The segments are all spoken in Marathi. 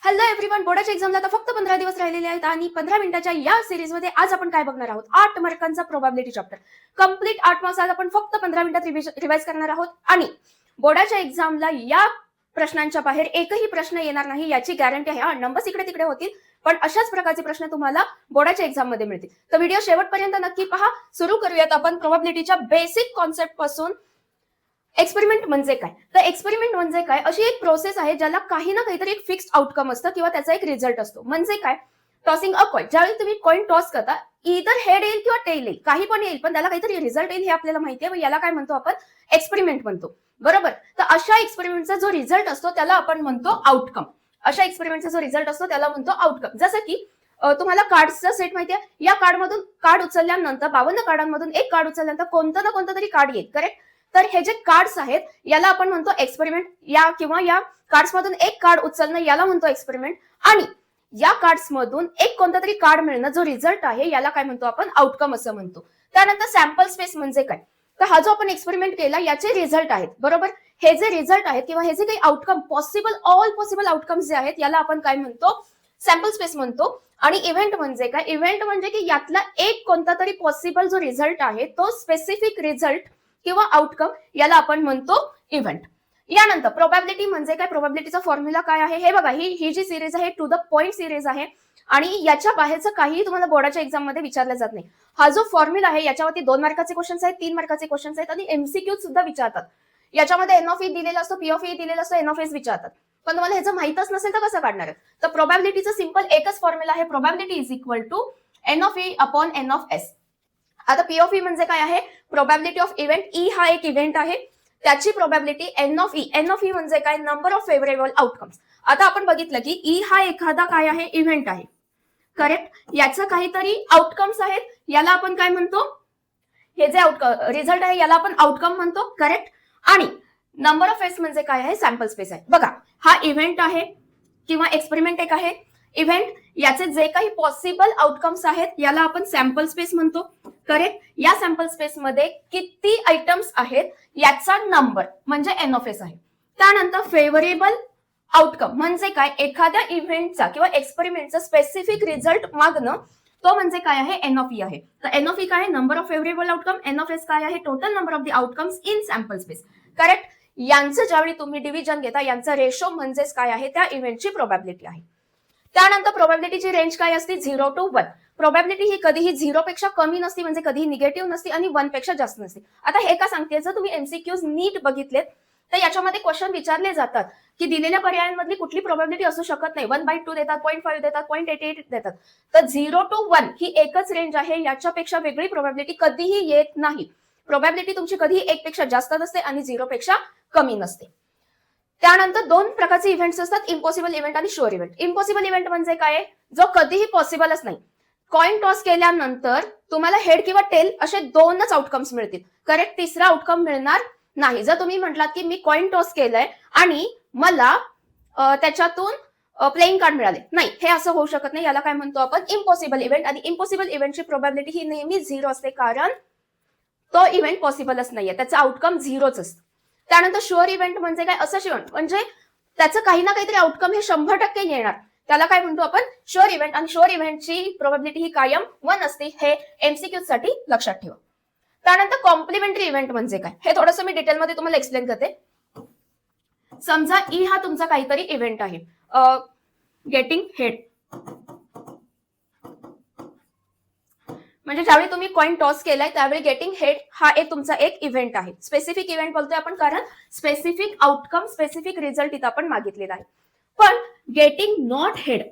हॅलो एव्हरीवन, बोर्डाच्या एक्झामला आता फक्त 15 दिवस राहिलेले आहेत आणि 15 मिनिटाच्या या सिरीजमध्ये आज आपण काय बघणार आहोत? 8 मार्कांचा प्रोबॅबिलिटी चॅप्टर. कंप्लीट 8 मार्क्स आज आपण फक्त 15 मिनिटात रिवाइज करणार आहोत आणि बोर्डाच्या एक्झामला या प्रश्नांच्या बाहेर एकही प्रश्न येणार नाही याची गॅरंटी आहे. नंबर्स इकडे तिकडे होतील, पण अशाच प्रकारचे प्रश्न तुम्हाला बोर्डाच्या एक्झाम मध्ये मिळतील. तर व्हिडिओ शेवटपर्यंत नक्की पहा. सुरू करूयात आपण प्रोबॅबिलिटीच्या बेसिक कॉन्सेप्ट पासून. एक्सपेरिमेंट म्हणजे काय? तर एक्सपेरिमेंट म्हणजे काय? अशी एक प्रोसेस आहे ज्याला काही ना काहीतरी एक फिक्स्ड आउटकम असतं किंवा त्याचा एक रिझल्ट असतो. म्हणजे काय? Tossing a coin. ज्यावेळी तुम्ही कॉइन टॉस करता, इधर हेड येईल किंवा टेल येईल, काही पण येईल, पण त्याला काहीतरी रिझल्ट येईल हे आपल्याला माहिती आहे. याला काय म्हणतो आपण? एक्सपेरिमेंट म्हणतो. बरोबर? तर अशा एक्सपेरिमेंटचा जो रिझल्ट असतो त्याला आपण म्हणतो आउटकम. अशा एक्सपेरिमेंटचा जो रिझल्ट असतो त्याला म्हणतो आउटकम. जसं की तुम्हाला कार्ड्सचा सेट माहिती आहे. या कार्डमधून कार्ड उचलल्यानंतर 52 कार्डांमधून एक कार्ड उचलल्यानंतर कोणतं ना कोणतं तरी कार्ड येईल. करेक्ट? तर हे जे कार्ड्स आहेत याला आपण म्हणतो एक्सपेरिमेंट. या कार्ड्स मधून एक कार्ड उचलणं याला म्हणतो एक्सपेरिमेंट. आणि या कार्ड्स मधून एक कोणता तरी कार्ड मिळणं जो रिझल्ट आहे याला काय म्हणतो आपण? आउटकम असं म्हणतो. त्यानंतर सॅम्पल स्पेस म्हणजे काय? तर हा जो आपण एक्सपेरिमेंट केला याचे रिझल्ट आहेत. बरोबर? हे जे रिझल्ट आहेत किंवा हे जे काही आउटकम ऑल पॉसिबल आउटकम्स जे आहेत याला आपण काय म्हणतो? सॅम्पल स्पेस म्हणतो. आणि इव्हेंट म्हणजे काय? इव्हेंट म्हणजे की यातला एक कोणता तरी पॉसिबल जो रिझल्ट आहे तो स्पेसिफिक रिझल्ट किंवा आउटकम याला आपण म्हणतो इव्हेंट. यानंतर प्रोबॅबिलिटी म्हणजे काय? प्रोबॅबिलिटीचा फॉर्म्युला काय आहे हे बघा. ही जी सिरीज आहे टू द पॉइंट सिरीज आहे आणि याच्या बाहेरचं काही तुम्हाला बोर्डाच्या एक्झाम मध्ये विचारलं जात नाही. हा जो फॉर्म्युला आहे याच्यावरती 2 मार्काचे क्वेश्चन्स आहेत, 3 मार्काचे क्वेश्चन्स आहेत आणि एमसीक्यू सुद्धा विचारतात. याच्यामध्ये एन ऑफ ई दिलेला असतो, पी ऑफ ई दिलेला असतो, एन ऑफ एस विचारतात. पण तुम्हाला ह्याचं माहितच नसेल तर कसं काढणार? तर प्रोबॅबिलिटीचं सिंपल एकच फॉर्म्युला आहे. Probability is equal to N of E upon N of S. आता पी ऑफ ई म्हणजे काय आहे? Probability of event. ई हा एक इव्हेंट आहे, त्याची probability N of E. N of E म्हणजे काय? Number of favourable outcomes. आता आपण बघितलं की ई हा एखादा काय आहे? इव्हेंट आहे. करेक्ट? याचं काहीतरी आउटकम्स आहेत, याला आपण काय म्हणतो? हे जे रिझल्ट आहे याला आपण आउटकम म्हणतो. करेक्ट? आणि नंबर ऑफ एस म्हणजे काय आहे? सॅम्पल स्पेस आहे. बघा, हा इव्हेंट आहे किंवा एक्सपेरिमेंट एक आहे. इव्हेंट याचे जे काही पॉसिबल आउटकम्स आहेत याला आपण सॅम्पल स्पेस म्हणतो. करेक्ट? या सॅम्पल स्पेस मध्ये किती आयटम्स आहेत याचा नंबर म्हणजे एन ऑफ एस आहे. त्यानंतर फेवरेबल आउटकम म्हणजे काय? एखाद्या इव्हेंटचा किंवा एक्सपेरिमेंटचा स्पेसिफिक रिझल्ट मागणं, तो म्हणजे काय आहे? एन ऑफ ई आहे. तर एन ऑफ ई काय आहे? Number of favourable outcome. N of S काय आहे? Total number of the outcomes in sample space. Correct? यांचं ज्यावेळी तुम्ही डिव्हिजन घेता यांचा रेशो म्हणजेच काय आहे? त्या इव्हेंटची प्रोबॅबिलिटी आहे. त्यानंतर प्रोबॅबिलिटीची रेंज काय असते? 0 to 1. प्रोबॅबिलिटी ही कधीही 0 पेक्षा कमी नसते, म्हणजे कधीही निगेटिव्ह नसते आणि 1 पेक्षा जास्त नसते. आता हे का सांगते? जर तुम्ही एमसीक्यूज नीट बघितलेत तर याच्यामध्ये क्वेश्चन विचारले जातात की दिलेल्या पर्यायांमधली कुठली प्रोबॅबिलिटी असू शकत नाही. 1/2 देतात, 0.5 देतात, 0.88 देतात. तर 0 to 1 ही एकच रेंज आहे, याच्यापेक्षा वेगळी प्रोबॅबिलिटी कधीही येत नाही. प्रोबॅबिलिटी तुमची कधीही 1 पेक्षा जास्त नसते आणि 0 पेक्षा कमी नसते. त्यानंतर 2 प्रकारचे इव्हेंट्स असतात, इम्पॉसिबल इव्हेंट आणि शुअर इव्हेंट. इम्पॉसिबल इव्हेंट म्हणजे काय? जो कधीही पॉसिबलच नाही. कॉइन टॉस केल्यानंतर तुम्हाला हेड किंवा टेल असे 2च आउटकम्स मिळतील. करेक्ट? तिसरा आउटकम मिळणार नाही. जर तुम्ही म्हटलात की मी कॉइन टॉस केलंय आणि मला त्याच्यातून प्लेइंग कार्ड मिळाले, नाही, हे असं होऊ शकत नाही. याला काय म्हणतो आपण? Impossible event. आणि इम्पॉसिबल इव्हेंटची प्रोबॅबिलिटी ही नेहमी 0 असते, कारण तो इव्हेंट पॉसिबलच नाहीये, त्याचा आउटकम 0च असतं. त्यानंतर शुअर इव्हेंट म्हणजे काय? असं इव्हेंट म्हणजे त्याचं काही ना काहीतरी आउटकम हे 100% येणार, त्याला काय म्हणतो आपण? Sure event. आणि शुअर इव्हेंटची प्रोबॅबिलिटी ही कायम 1 असते. हे एमसीक्यू साठी लक्षात ठेवा. त्यानंतर कॉम्प्लिमेंटरी इव्हेंट म्हणजे काय? हे थोडंसं मी डिटेलमध्ये तुम्हाला एक्सप्लेन करते. समजा ई हा तुमचा काहीतरी इव्हेंट आहे, गेटिंग हेड. म्हणजे ज्यावेळी तुम्ही कॉइन टॉस केलाय त्यावेळी गेटिंग हेड हा एक तुमचा एक इव्हेंट आहे. स्पेसिफिक इव्हेंट बोलतोय आपण कारण स्पेसिफिक आउटकम, स्पेसिफिक रिझल्ट इथं आपण मागितलेला आहे. पण गेटिंग नॉट हेड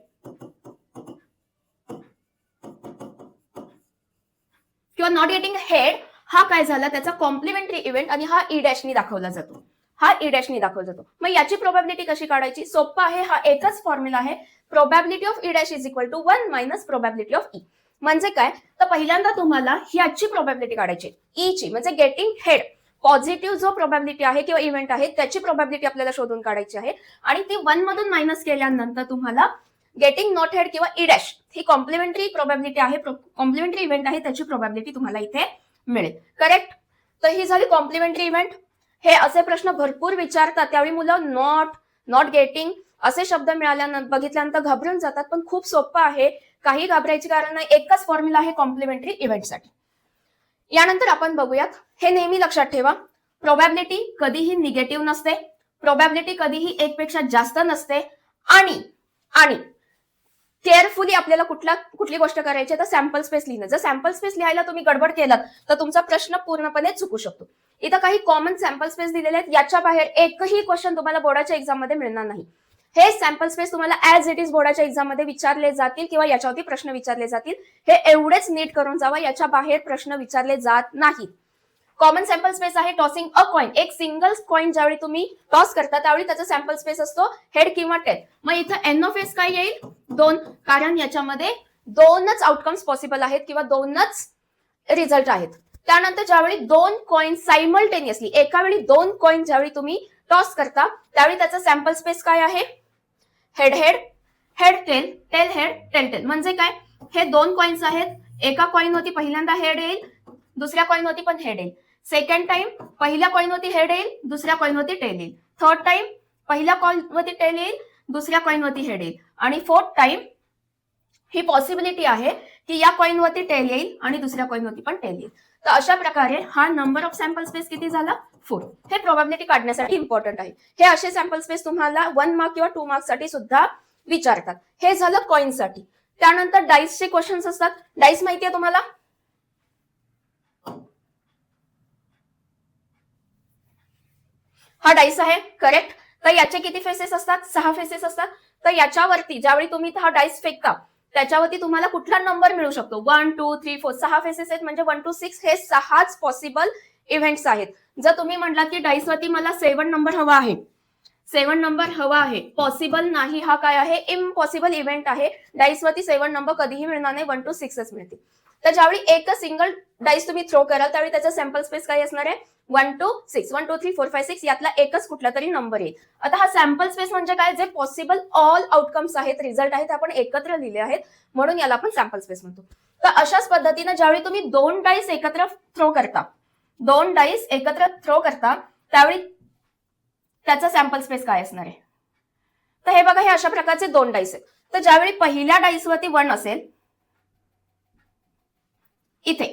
किंवा नॉट गेटिंग हेड हा काय झाला? त्याचा कॉम्प्लिमेंटरी इव्हेंट आणि हा ई डॅशनी दाखवला जातो. हा ई डॅशनी दाखवला जातो. मग याची प्रोबॅबिलिटी कशी काढायची? सोपं आहे. हा एकच फॉर्म्युला आहे. Probability of E dash is equal to 1 minus probability of E. म्हणजे काय? तर पहिल्यांदा तुम्हाला ह्याची प्रोबॅबिलिटी काढायची, ई ची, म्हणजे गेटिंग हेड पॉझिटिव्ह जो प्रोबॅबिलिटी आहे किंवा इव्हेंट आहे त्याची प्रोबॅबिलिटी आपल्याला शोधून काढायची आहे. आणि ती 1 मधून मायनस केल्यानंतर तुम्हाला गेटिंग नॉट हेड किंवा ई डॅश ही कॉम्प्लिमेंटरी प्रोबॅबिलिटी आहे, कॉम्प्लिमेंटरी इव्हेंट आहे, त्याची प्रोबॅबिलिटी तुम्हाला इथे मिळेल. करेक्ट? तर ही झाली कॉम्प्लिमेंटरी इव्हेंट. हे असे प्रश्न भरपूर विचारतात, त्यावेळी मुलं नॉट गेटिंग असे शब्द बघितल्यानंतर घाबरून जातात, पण खूप सोपं आहे, काही घाबरायची कारण नाही. एकच फॉर्म्युला आहे कॉम्प्लिमेंटरी इव्हेंटसाठी. यानंतर आपण बघूयात, हे नेहमी लक्षात ठेवा, प्रोबॅबिलिटी कधीही निगेटिव्ह नसते, प्रोबॅबिलिटी कधीही एक पेक्षा जास्त नसते, आणि केअरफुली आपल्याला कुठली गोष्ट करायची तर सॅम्पल स्पेस लिहिणं. जर सॅम्पल स्पेस लिहायला तुम्ही गडबड केलात तर तुमचा प्रश्न पूर्णपणे चुकू शकतो. इथं काही कॉमन सॅम्पल स्पेस दिलेले आहेत, याच्या बाहेर एकही क्वेश्चन तुम्हाला बोर्डाच्या एक्झाम मध्ये मिळणार नाही. हे सॅम्पल स्पेस तुम्हाला ऍज इट इज बोर्डाच्या एक्झाम मध्ये विचारले जातील किंवा याच्यावरती प्रश्न विचारले जातील. हे एवढेच नीट करून जावा, याच्या बाहेर प्रश्न विचारले जात नाहीत. कॉमन सॅम्पल स्पेस आहे टॉसिंग अ कॉइन. एक सिंगल कॉइन ज्यावेळी तुम्ही टॉस करता त्यावेळी त्याचा सॅम्पल स्पेस असतो हेड किंवा टेल. मग इथं एन ऑफ एस काय येईल? 2, कारण याच्यामध्ये 2च आउटकम्स पॉसिबल आहेत किंवा 2च रिझल्ट आहेत. त्यानंतर ज्यावेळी 2 कॉइन सायमल्टेनियसली, एका वेळी 2 कॉइन ज्यावेळी तुम्ही टॉस करता त्यावेळी त्याचा सॅम्पल स्पेस काय आहे? Head head, head tail, tail head, tail tail. म्हणजे काय? हे 2 कॉइन्स आहेत, एका कॉइन होती पहिल्यांदा हेड येईल, दुसऱ्या कॉइन होती पण हेड येईल. सेकंड टाइम पहिल्या कॉइन होती हेड येईल, दुसऱ्या कॉइन होती टेल येईल. थर्ड टाइम पहिल्या कॉइन वरती टेल येईल, दुसऱ्या कॉइन वरती हेड येईल. आणि फोर्थ टाइम ही पॉसिबिलिटी आहे की या कॉइन वरती टेल येईल आणि दुसऱ्या कॉइन वरती पण टेल येईल. तर अशा प्रकारे हा नंबर ऑफ सॅम्पल स्पेस किती झाला? 4. हे प्रोबॅबिलिटी काढण्यासाठी इम्पॉर्टंट आहे. हे असे सॅम्पल स्पेस तुम्हाला 1 मार्क किंवा 2 मार्क साठी सुद्धा विचारतात. हे झालं कॉइनसाठी. त्यानंतर डाईसचे क्वेश्चन्स असतात. डाईस माहितीये तुम्हाला? हा डाईस आहे, करेक्ट. तर याचे किती फेसेस असतात? 6 फेसेस असतात. तर याच्यावरती ज्यावेळी तुम्ही हा डाईस फेकता त्याच्यावरती तुम्हाला कुठला नंबर मिळू शकतो? 1, 2, 3, 4. 6 फेसेस आहेत म्हणजे 1 to 6 हे 6च पॉसिबल इव्हेंट्स आहेत. जर तुम्ही म्हटलात की डाईस वरती मला 7 नंबर हवा आहे, 7 नंबर हवा आहे, पॉसिबल नाही, हा काय आहे? इम्पॉसिबल इव्हेंट आहे. डाईस वरती 7 नंबर कधीही मिळणार नाही, 1 to 6च मिळतील. तर ज्यावेळी एक सिंगल डाईस तुम्ही थ्रो कराल त्यावेळी त्याचा सॅम्पल स्पेस काय असणार आहे? 1 to 6. 1, 2, 3, 4, 5, 6 यातला एकच कुठला तरी नंबर येईल. आता हा सॅम्पल स्पेस म्हणजे काय? जे पॉसिबल ऑल आउटकम्स आहेत, रिझल्ट आहेत, आपण एकत्र लिहिले आहेत, म्हणून याला आपण सॅम्पल स्पेस म्हणतो. तर अशाच पद्धतीने ज्यावेळी तुम्ही 2 डाईस एकत्र थ्रो करता, 2 डाईस एकत्र थ्रो करता त्यावेळी त्याचा सॅम्पल स्पेस काय असणार आहे? तर हे बघा, हे अशा प्रकारचे 2 डाईस आहेत. तर ज्यावेळी पहिल्या डाईस वरती 1 असेल इथे,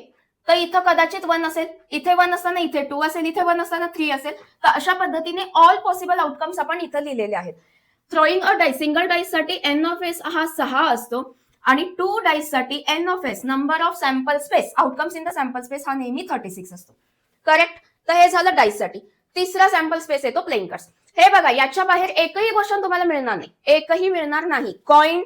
तर इथं कदाचित 1 असेल, इथे 1 असताना इथे 2 असेल, इथे 1 असताना 3 असेल. तर अशा पद्धतीने ऑल पॉसिबल आउटकम्स आपण इथं लिहिलेले आहेत. Throwing a dice, single dice साठी एन ऑफ एस हा 6 असतो आणि 2 डाईस साठी N of S, number of sample space, outcomes in the sample space, हा नेहमी 36 असतो. करेक्ट. तर हे झालं डाईस साठी. तिसरा सॅम्पल स्पेस येतो प्लेइंग कार्ड्स. हे बघा, याच्या बाहेर एकही क्वेश्चन तुम्हाला मिळणार नाही, एकही मिळणार नाही. कॉइन,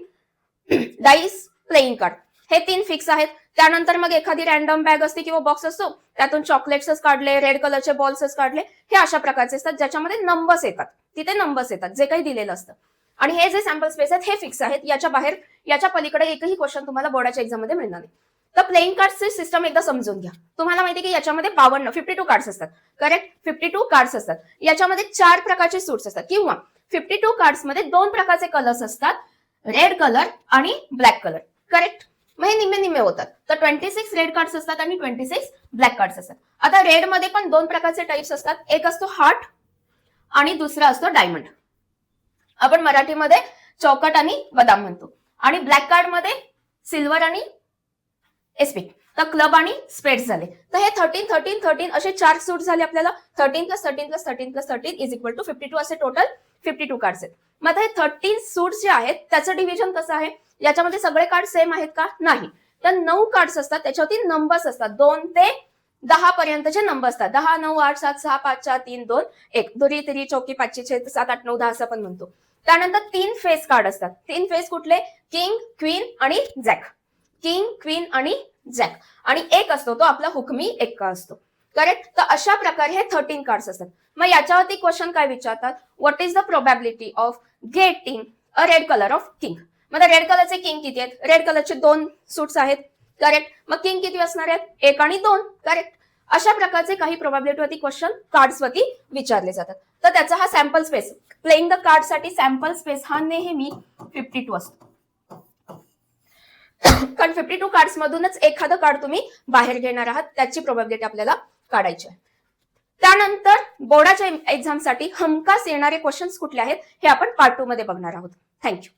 डाईस, प्लेइंग कार्ड हे 3 फिक्स आहेत. त्यानंतर मग एखादी रॅन्डम बॅग असते किंवा बॉक्स असतो, त्यातून चॉकलेट्सच काढले, रेड कलरचे बॉल्सच काढले, हे अशा प्रकारचे असतात ज्याच्यामध्ये नंबर्स येतात, तिथे नंबर्स येतात, जे काही दिलेलं असतं. आणि हे जे सॅम्पल स्पेस आहेत हे फिक्स आहेत. याच्या बाहेर, याच्या पलीकडे एकही क्वेश्चन तुम्हाला बोर्डाच्या एक्झाम मध्ये मिळणार नाही. तर प्लेइंग कार्ड्सचे सिस्टम एकदा समजून घ्या. तुम्हाला माहिती की याच्यामध्ये 52 कार्ड्स असतात. करेक्ट. 52 कार्ड्स असतात. याच्यामध्ये 4 प्रकारचे सूट्स असतात किंवा 52 कार्ड्स मध्ये 2 प्रकारचे कलर्स असतात, रेड कलर आणि ब्लॅक कलर. करेक्ट. मग हे निम्मे निम्मे होतात. तर 26 रेड कार्ड्स असतात आणि 26 ब्लॅक कार्ड्स असतात. आता रेड मध्ये पण 2 प्रकारचे टाइप्स असतात, एक असतो हार्ट आणि दुसरा असतो डायमंड. आपण मराठीमध्ये चौकट आणि बदाम म्हणतो. आणि ब्लॅक कार्ड मध्ये सिल्वर आणि एस्पिक. तर क्लब आणि स्पेड्स झाले. तर हे 13, 13, 13 असे 4 सूट झाले आपल्याला. 13 + 13 + 13 + 13 इज इक्वल टू 52 असे टोटल 52 कार्ड्स आहेत. मग आता हे 13 सूट्स जे आहेत त्याचं डिव्हिजन कसं आहे? याच्यामध्ये सगळे कार्ड सेम आहेत का? नाही. तर 9 कार्ड्स असतात, त्याच्यावरती नंबर्स असतात, 2 ते 10 पर्यंतचे नंबर असतात. 10, 9, 8, 7, 6, 5, 4, 3, 2, 1. दुरी, तिरी, चौकी, पाचशे, 7, 8, 9, 10 असं पण म्हणतो. त्यानंतर 3 फेस कार्ड असतात. 3 फेस कुठले? किंग, क्वीन आणि जॅक. किंग, क्वीन आणि जॅक. आणि एक असतो तो आपला हुकमी एक्का असतो. करेक्ट. तर अशा प्रकारे हे 13 कार्ड्स असतात. मग याच्यावरती क्वेश्चन काय विचारतात? What is the probability of getting a red colour of king? मग रेड कलरचे किंग किती आहेत? रेड कलरचे 2 सूट्स आहेत. करेक्ट. मग किंग किती असणार आहेत? 1 आणि 2. करेक्ट. अशा प्रकारचे काही प्रोबॅबिलिटी वरती क्वेश्चन कार्ड्स वरती विचारले जातात. तर त्याचा हा sample space, playing the card साठी सॅम्पल स्पेस हा नेहमी 52 असतो. कारण 52 कार्ड्स मधूनच एखादं कार्ड तुम्ही बाहेर घेणार आहात, त्याची प्रोबॅबिलिटी आपल्याला काढायची आहे. त्यानंतर बोर्डाच्या एक्झामसाठी हमखास येणारे क्वेश्चन्स कुठले आहेत हे आपण पार्ट 2 मध्ये बघणार आहोत. थँक्यू.